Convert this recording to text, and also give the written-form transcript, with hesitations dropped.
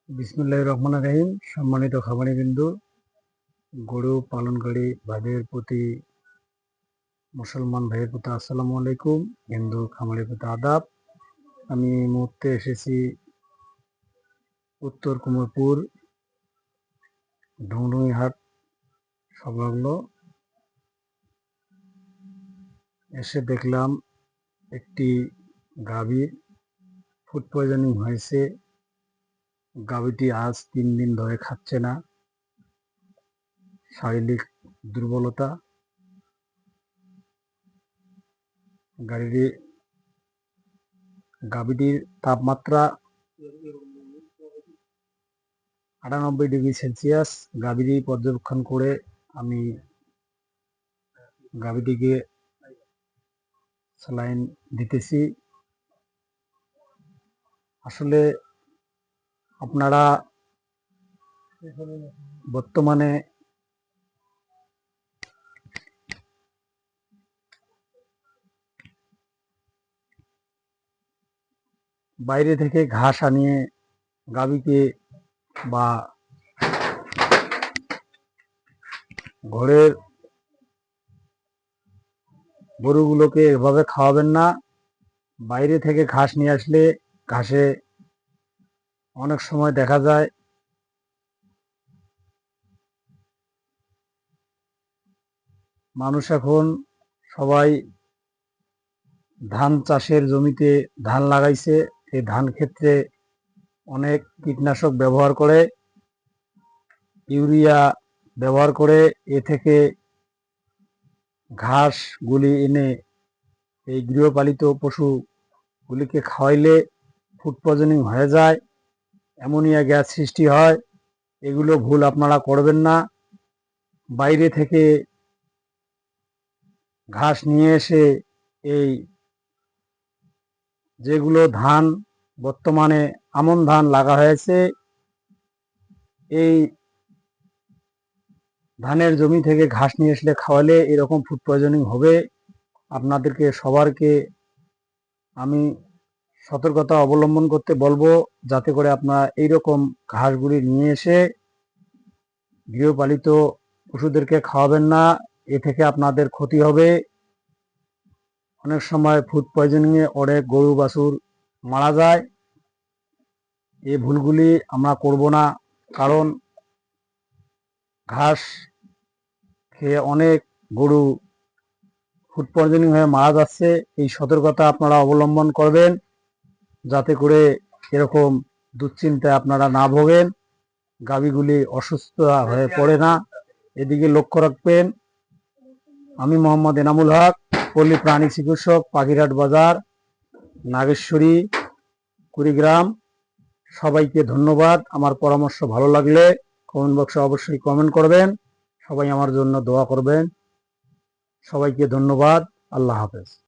বিসমিল্লাহির রহমানির রহিম। সম্মানিত খামারিবৃন্দ, গরু পালনকারী ভাইদের প্রতি, মুসলমান ভাইয়ের প্রতি আসসালামু আলাইকুম, হিন্দু খামারির প্রতি আদাব। আমি এই মুহূর্তে এসেছি উত্তর কুমোরপুর ঢুংডুঙি হাট সংলগ্ন। এসে দেখলাম একটি গাভীর ফুড পয়জনিং হয়েছে। গাভীটি আজ 3 দিন ধরে খাচ্ছে না, শারীরিক দুর্বলতা। গাভীটির তাপমাত্রা 98 ডিগ্রি সেলসিয়াস। গাভীটি পর্যবেক্ষণ করে আমি গাভীটিকে স্যালাইন দিতেছি। আসলে আপনারা বর্তমানে বাইরে থেকে ঘাস আনিয়ে গাভীকে বা ঘরের গরুগুলোকে এভাবে খাওয়াবেন না। বাইরে থেকে ঘাস নিয়ে আসলে ঘাসে অনেক সময় দেখা যায় মানুষ এখন সবাই ধান চাষের জমিতে ধান লাগাইছে। এই ধান ক্ষেত্রে অনেক কীটনাশক ব্যবহার করে, ইউরিয়া ব্যবহার করে। এ থেকে ঘাসগুলি এনে এই গৃহপালিত পশুগুলিকে খাওয়াইলে ফুড পয়জনিং হয়ে যায়, অ্যামোনিয়া গ্যাস সৃষ্টি হয়। এগুলো ভুল আপনারা করবেন না। বাইরে থেকে ঘাস নিয়ে এসে এই যেগুলো ধান বর্তমানে আমন ধান লাগা হয়েছে, এই ধানের জমি থেকে ঘাস নিয়ে আসলে খাওয়ালে এরকম ফুড পয়জনিং হবে। আপনাদেরকে সবারকে আমি সতর্কতা অবলম্বন করতে বলবো, যাতে করে আপনারা এইরকম ঘাসগুলি নিয়ে এসে গৃহপালিত পশুদেরকে খাওয়াবেন না। এ থেকে আপনাদের ক্ষতি হবে। অনেক সময় ফুড পয়জনিংয়ে অনেক গরু বাছুর মারা যায়। এই ভুলগুলি আমরা করব না, কারণ ঘাস খেয়ে অনেক গরু ফুড পয়জনিং হয়ে মারা যাচ্ছে। এই সতর্কতা আপনারা অবলম্বন করবেন, যাতে করে এরকম দুশ্চিন্তায় আপনারা না ভোগেন, গাভীগুলি অসুস্থ হয়ে পড়ে না। এদিকে লক্ষ্য রাখবেন। আমি মোহাম্মদ এনামুল হক, পল্লী প্রাণী চিকিৎসক, পাখিরহাট বাজার, নাগেশ্বরী, কুড়িগ্রাম। সবাইকে ধন্যবাদ। আমার পরামর্শ ভালো লাগলে কমেন্ট বক্সে অবশ্যই কমেন্ট করবেন। সবাই আমার জন্য দোয়া করবেন। সবাইকে ধন্যবাদ। আল্লাহ হাফেজ।